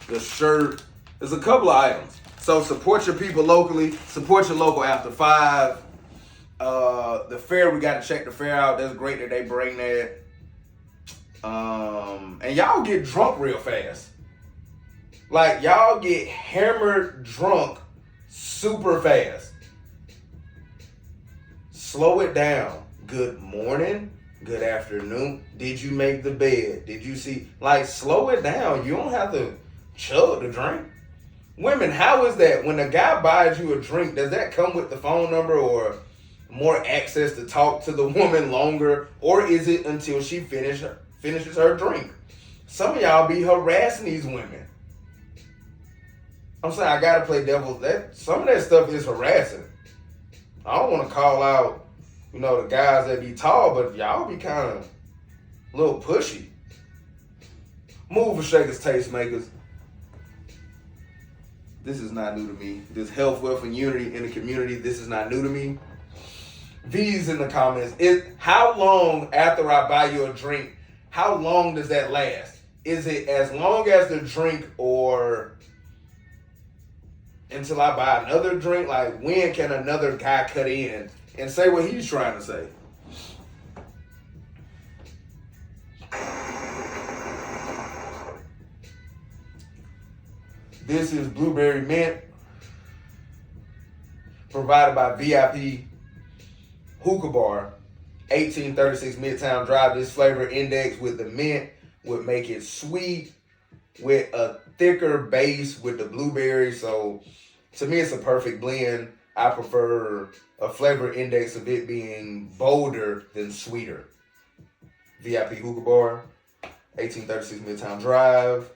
the shirt. There's a couple of items. So support your people locally. Support your local after 5. The fair, we got to check the fair out. That's great that they bring that. And y'all get drunk real fast. Like, y'all get hammered drunk super fast. Slow it down. Good morning. Good afternoon. Did you make the bed? Did you see? Like, slow it down. You don't have to chug the drink. Women, how is that? When a guy buys you a drink, does that come with the phone number or more access to talk to the woman longer? Or is it until she finishes her drink? Some of y'all be harassing these women. I'm saying, I gotta play devil's. Some of that stuff is harassing. I don't want to call out, the guys that be tall, but y'all be kind of a little pushy. Mover shakers, tastemakers. This is not new to me. This health, wealth, and unity in the community, this is not new to me. V's in the comments. How long after I buy you a drink, how long does that last? Is it as long as the drink or until I buy another drink? Like, when can another guy cut in and say what he's trying to say? This is Blueberry Mint, provided by VIP Hookah Bar, 1836 Midtown Drive. This flavor index with the mint would make it sweet with a thicker base with the blueberry. So to me, it's a perfect blend. I prefer a flavor index of it being bolder than sweeter. VIP Hookah Bar, 1836 Midtown Drive.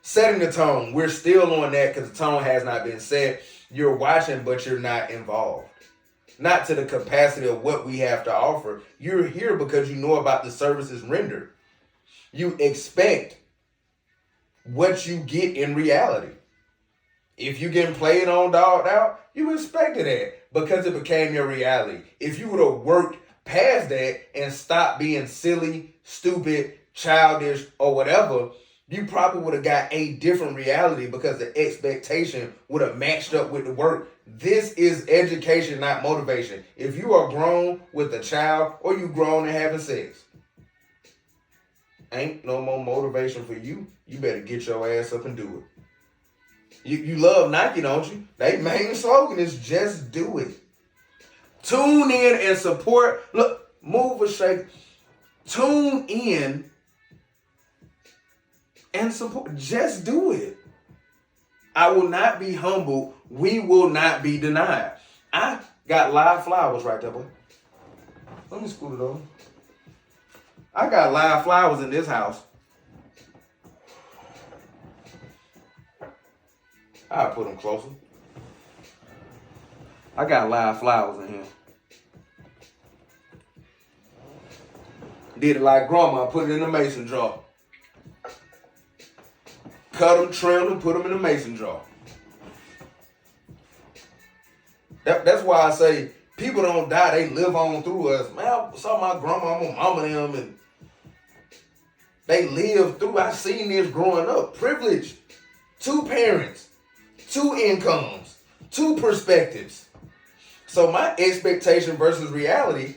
Setting the tone. We're still on that because the tone has not been set. You're watching, but you're not involved. Not to the capacity of what we have to offer. You're here because you know about the services rendered. You expect what you get in reality. If you're getting played on, dogged out, you expected that because it became your reality. If you would have worked past that and stopped being silly, stupid, childish, or whatever, you probably would have got a different reality because the expectation would have matched up with the work. This is education, not motivation. If you are grown with a child or you grown and having sex, ain't no more motivation for you. You better get your ass up and do it. You love Nike, don't you? Their main slogan is just do it. Tune in and support. Look, move or shake. Tune in and support. Just do it. I will not be humbled. We will not be denied. I got live flowers right there, boy. Let me scoot it over. I got live flowers in this house. I'll put them closer. I got live flowers in here. Did it like grandma, put it in a mason jar. Cut them, trim them, put them in a mason jar. That's why I say people don't die, they live on through us. Man, I saw my grandma, my mama and them, and they live through. I seen this growing up. Privileged. 2 parents, 2 incomes, 2 perspectives. So my expectation versus reality,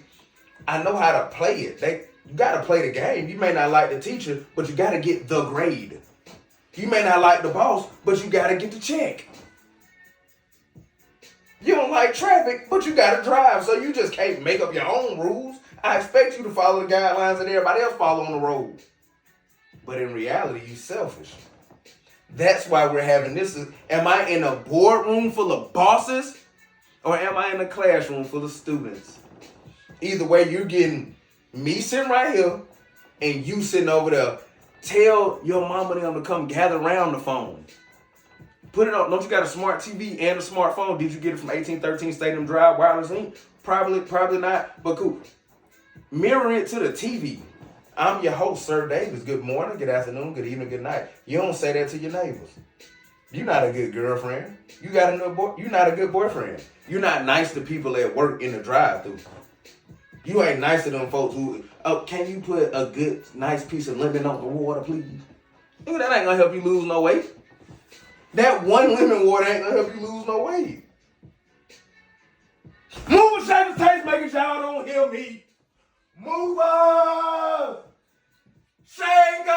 I know how to play it. You got to play the game. You may not like the teacher, but you got to get the grade. You may not like the boss, but you got to get the check. You don't like traffic, but you got to drive, so you just can't make up your own rules. I expect you to follow the guidelines that everybody else follow on the road. But in reality, you're selfish. That's why we're having this. Am I in a boardroom full of bosses, or am I in a classroom full of students? Either way, you're getting me sitting right here and you sitting over there. Tell your mama and them to come gather around the phone. Put it on. Don't you got a smart TV and a smartphone? Did you get it from 1813 Stadium Drive Wireless Inc? Probably not, but cool. Mirror it to the TV. I'm your host, Sir Davis. Good morning, good afternoon, good evening, good night. You don't say that to your neighbors. You're not a good girlfriend. You're not a good boyfriend. You're not nice to people at work in the drive-thru. You ain't nice to them folks who, can you put a good, nice piece of lemon on the water, please? Nigga, that ain't gonna help you lose no weight. That one lemon water ain't gonna help you lose no weight. Move, shake the taste, make it y'all don't hear me. Movers, shakers,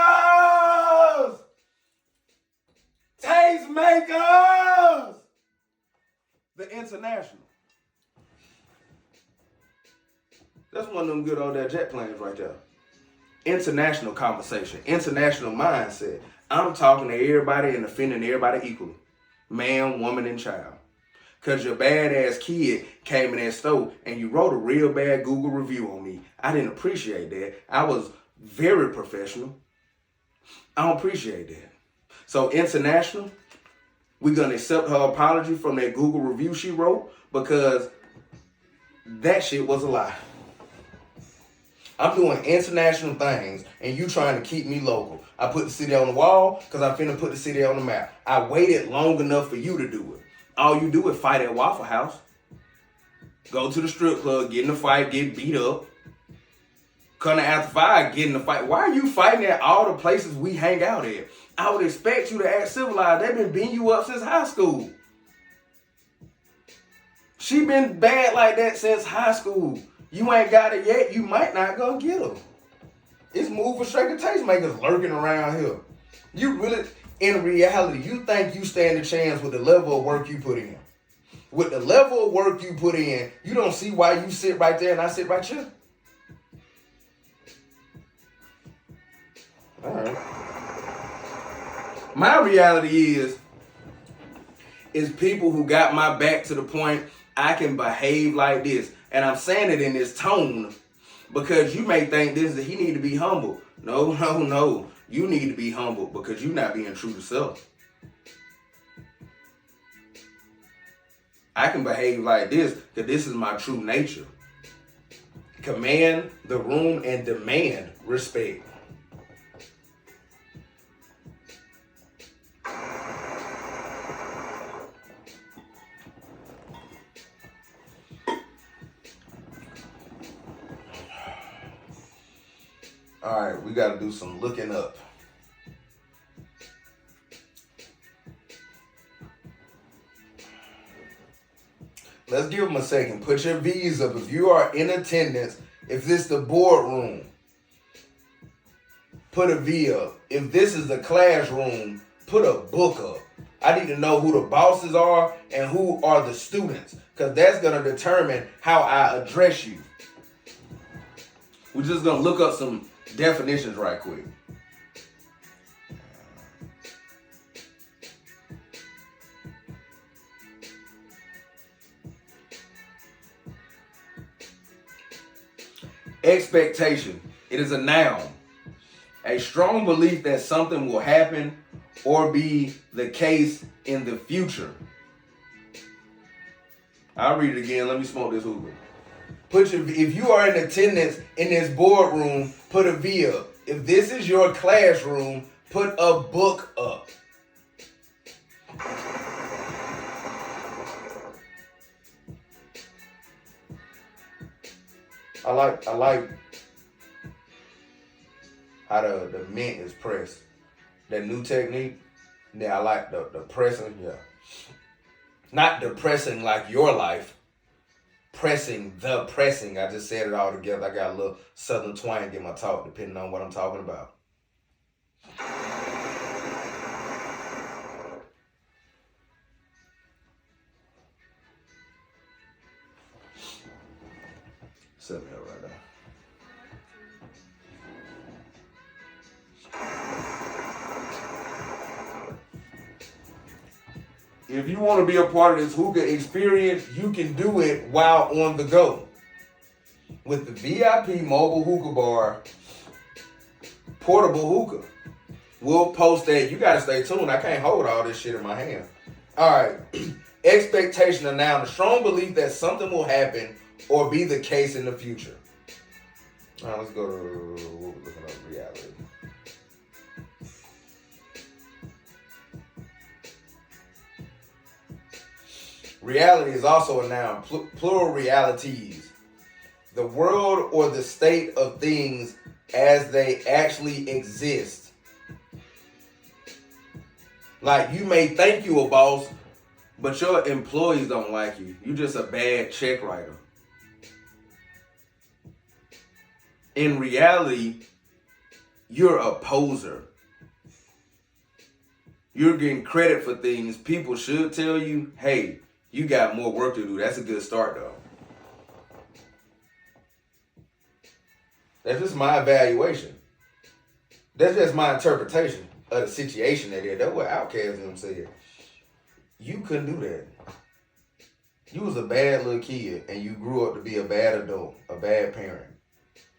taste makers. The International. That's one of them good old jet planes right there. International conversation, international mindset. I'm talking to everybody and offending everybody equally. Man, woman, and child. Because your badass kid came in that store and you wrote a real bad Google review on me. I didn't appreciate that. I was very professional. I don't appreciate that. So international, we're going to accept her apology from that Google review she wrote because that shit was a lie. I'm doing international things and you trying to keep me local. I put the city on the wall because I'm finna put the city on the map. I waited long enough for you to do it. All you do is fight at Waffle House. Go to the strip club, get in a fight, get beat up. Come to After 5, get in the fight. Why are you fighting at all the places we hang out at? I would expect you to act civilized. They've been beating you up since high school. She been bad like that since high school. You ain't got it yet, you might not go get her. It's mover, shaker, tastemakers lurking around here. You really, in reality, you think you stand a chance with the level of work you put in. With the level of work you put in, you don't see why you sit right there and I sit right here. All right. My reality is people who got my back to the point I can behave like this. And I'm saying it in this tone because you may think this is he need to be humble. No. You need to be humble because you're not being true to self. I can behave like this because this is my true nature. Command the room and demand respect. All right, we got to do some looking up. Let's give them a second. Put your V's up. If you are in attendance, if this is the boardroom, put a V up. If this is the classroom, put a book up. I need to know who the bosses are and who are the students because that's going to determine how I address you. We're just going to look up some definitions right quick. Expectation. It is a noun. A strong belief that something will happen or be the case in the future. I'll read it again. Let me smoke this hookah. If you are in attendance in this boardroom, put a V up. If this is your classroom, put a book up. I like how the mint is pressed. That new technique. Yeah, I like the pressing. Yeah. Not depressing like your life. Pressing. I just said it all together. I got a little southern twang in my talk, depending on what I'm talking about. Set me up right there. If you want to be a part of this hookah experience, you can do it while on the go. With the VIP mobile hookah bar, portable hookah. We'll post that. You got to stay tuned. I can't hold all this shit in my hand. All right. Expectation of now. The strong belief that something will happen or be the case in the future. All right, let's go to what we're looking at, reality. Reality is also a noun, plural realities. The world or the state of things as they actually exist. Like, you may think you a boss, but your employees don't like you. You just a bad check writer. In reality, you're a poser. You're getting credit for things people should tell you, hey, you got more work to do. That's a good start, though. That's just my evaluation. That's just my interpretation of the situation that is. That's what Outkast and them said. You couldn't do that. You was a bad little kid and you grew up to be a bad adult, a bad parent.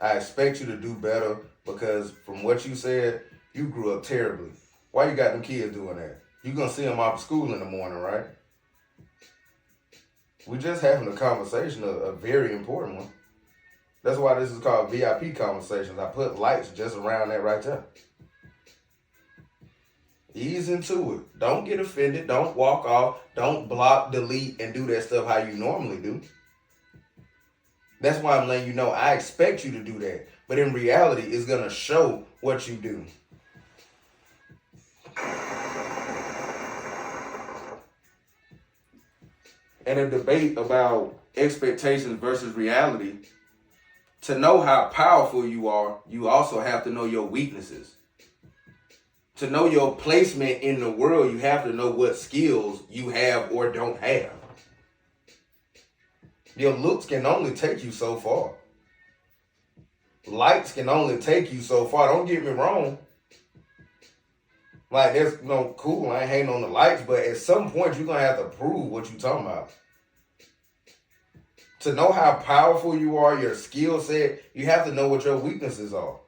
I expect you to do better because from what you said, you grew up terribly. Why you got them kids doing that? You gonna see them off of school in the morning, right? We just having a conversation, a very important one. That's why this is called VIP conversations. I put lights just around that right there. Ease into it. Don't get offended. Don't walk off. Don't block, delete, and do that stuff how you normally do. That's why I'm letting you know I expect you to do that. But in reality, it's going to show what you do. And a debate about expectations versus reality. To know how powerful you are, you also have to know your weaknesses. To know your placement in the world, you have to know what skills you have or don't have. Your looks can only take you so far. Lights can only take you so far. Don't get me wrong. Like, that's cool. I ain't hating on the lights, but at some point, you're going to have to prove what you're talking about. To know how powerful you are, your skill set, you have to know what your weaknesses are.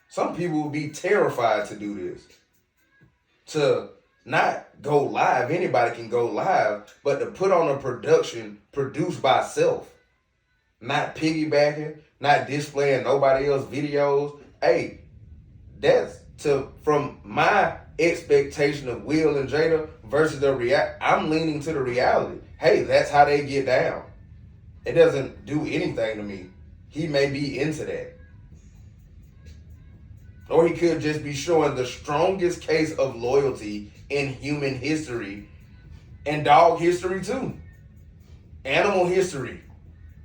Some people will be terrified to do this. To not go live, anybody can go live, but to put on a production produced by self. Not piggybacking, not displaying nobody else's videos. Hey, that's from my expectation of Will and Jada versus I'm leaning to the reality. Hey, that's how they get down. It doesn't do anything to me. He may be into that. Or he could just be showing the strongest case of loyalty in human history and dog history too. Animal history.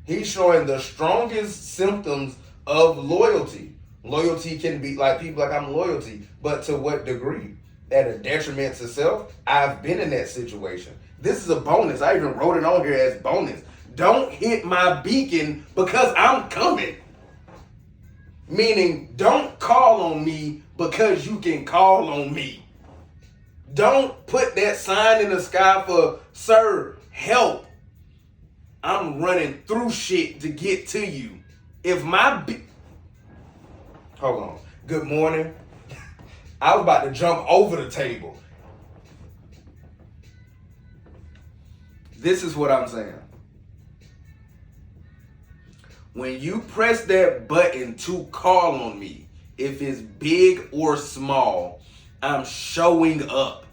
He's showing the strongest symptoms of loyalty. Loyalty can be like people like I'm loyalty, but to what degree? At a detriment to self? I've been in that situation. This is a bonus. I even wrote it on here as bonus. Don't hit my beacon because I'm coming. Meaning, don't call on me because you can call on me. Don't put that sign in the sky for, sir, help. I'm running through shit to get to you. If my hold on. Good morning. I was about to jump over the table. This is what I'm saying. When you press that button to call on me, if it's big or small, I'm showing up.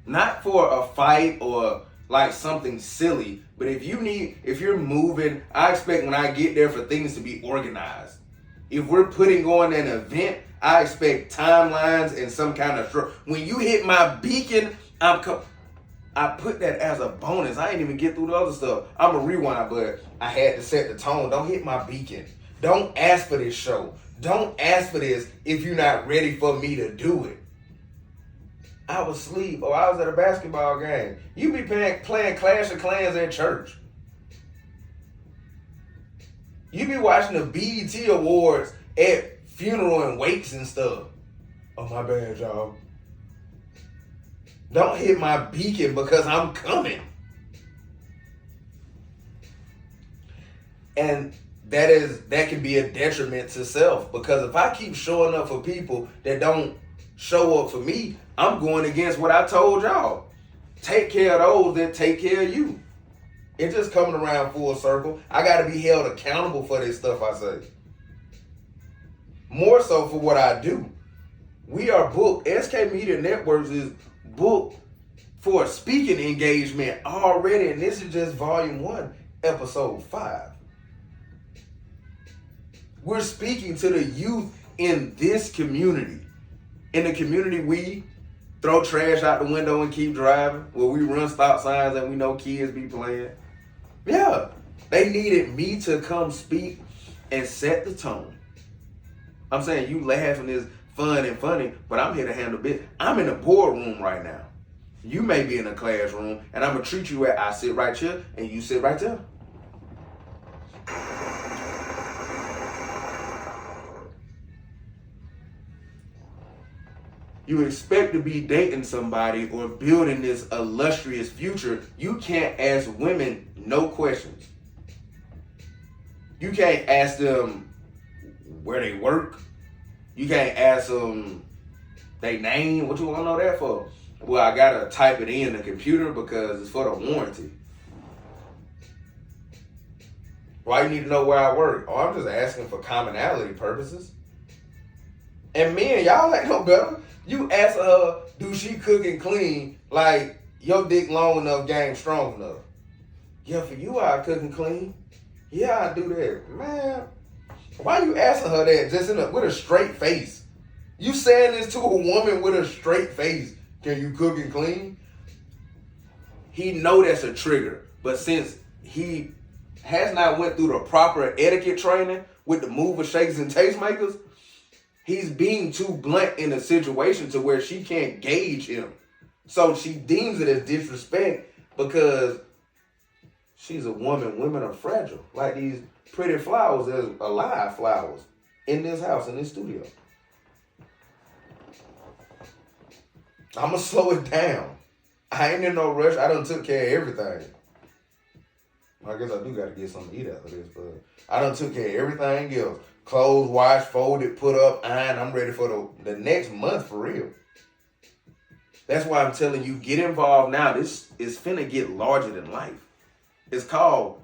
Not for a fight or like something silly, but if you're moving, I expect when I get there for things to be organized. If we're putting on an event, I expect timelines and some kind of structure. When you hit my beacon, I put that as a bonus. I ain't even get through the other stuff. I'm a rewind, but I had to set the tone. Don't hit my beacon. Don't ask for this show. Don't ask for this if you're not ready for me to do it. I was asleep or I was at a basketball game. You be playing Clash of Clans at church. You be watching the BET Awards at funeral and wakes and stuff. Oh, my bad, y'all. Don't hit my beacon because I'm coming. And that can be a detriment to self, because if I keep showing up for people that don't show up for me, I'm going against what I told y'all. Take care of those that take care of you. It's just coming around full circle. I got to be held accountable for this stuff I say. More so for what I do. We are booked. SK Media Networks is booked for a speaking engagement already, and this is just volume 1, episode 5. We're speaking to the youth in this community. In the community we throw trash out the window and keep driving, where we run stop signs and we know kids be playing. Yeah, they needed me to come speak and set the tone. I'm saying you laughing is fun and funny, but I'm here to handle business. I'm in a boardroom right now. You may be in a classroom, and I'm going to treat you as I sit right here and you sit right there. You expect to be dating somebody or building this illustrious future, you can't ask women no questions. You can't ask them where they work. You can't ask them their name. What you want to know that for? Well, I got to type it in the computer because it's for the warranty. Why you need to know where I work? Oh, I'm just asking for commonality purposes. And men, y'all ain't no better. You ask her, do she cook and clean? Like, your dick long enough, game strong enough. Yeah, for you, I cook and clean. Yeah, I do that. Man, why you asking her that just with a straight face? You saying this to a woman with a straight face. Can you cook and clean? He know that's a trigger. But since he has not went through the proper etiquette training with the mover, shakers, and tastemakers, he's being too blunt in a situation to where she can't gauge him. So she deems it as disrespect because she's a woman. Women are fragile. Like these pretty flowers, there's alive flowers in this house, in this studio. I'm going to slow it down. I ain't in no rush. I done took care of everything. I guess I do got to get something to eat after this, but I done took care of everything else. Clothes, washed, folded, put up, iron. I'm ready for the next month for real. That's why I'm telling you, get involved now. This is finna get larger than life. It's called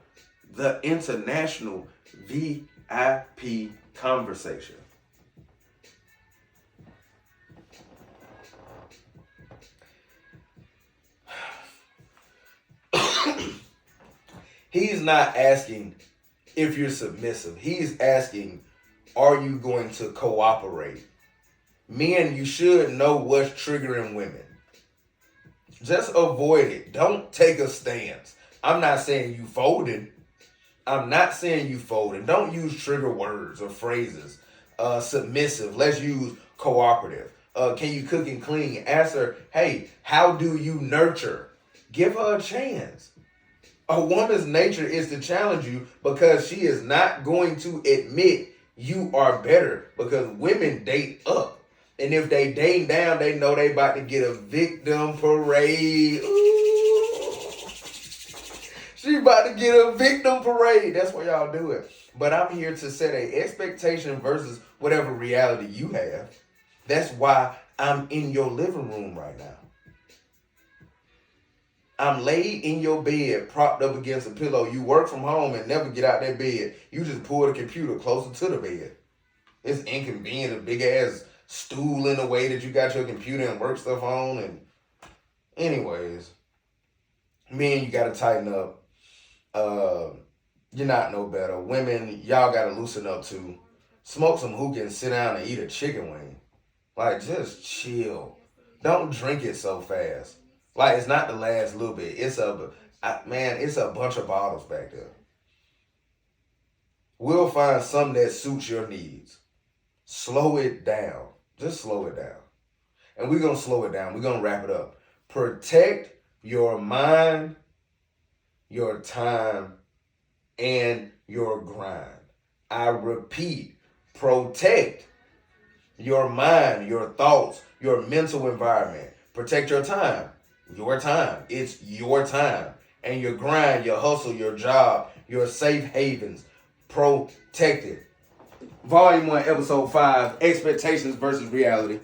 the International VIP Conversation. He's not asking if you're submissive. He's asking, are you going to cooperate? Men, you should know what's triggering women. Just avoid it. Don't take a stance. I'm not saying you folded. I'm not saying you folded. Don't use trigger words or phrases. Submissive. Let's use cooperative. Can you cook and clean? Ask her, hey, how do you nurture? Give her a chance. A woman's nature is to challenge you because she is not going to admit you are better, because women date up. And if they date down, they know they about to get a victim parade. Ooh. She about to get a victim parade. That's why y'all do it. But I'm here to set an expectation versus whatever reality you have. That's why I'm in your living room right now. I'm laid in your bed, propped up against a pillow. You work from home and never get out that bed. You just pull the computer closer to the bed. It's inconvenient, a big ass stool in the way that you got your computer and work stuff on. And anyways, men, you got to tighten up. You're not no better. Women, y'all got to loosen up too. Smoke some hookah and sit down and eat a chicken wing. Like, just chill. Don't drink it so fast. Like, it's not the last little bit. It's a bunch of bottles back there. We'll find something that suits your needs. Slow it down. Just slow it down. And we're going to slow it down. We're going to wrap it up. Protect your mind, your time, and your grind. I repeat, protect your mind, your thoughts, your mental environment. Protect your time. Your time. It's your time. And your grind, your hustle, your job, your safe havens. Protect it. Volume 1, Episode 5, Expectations versus Reality.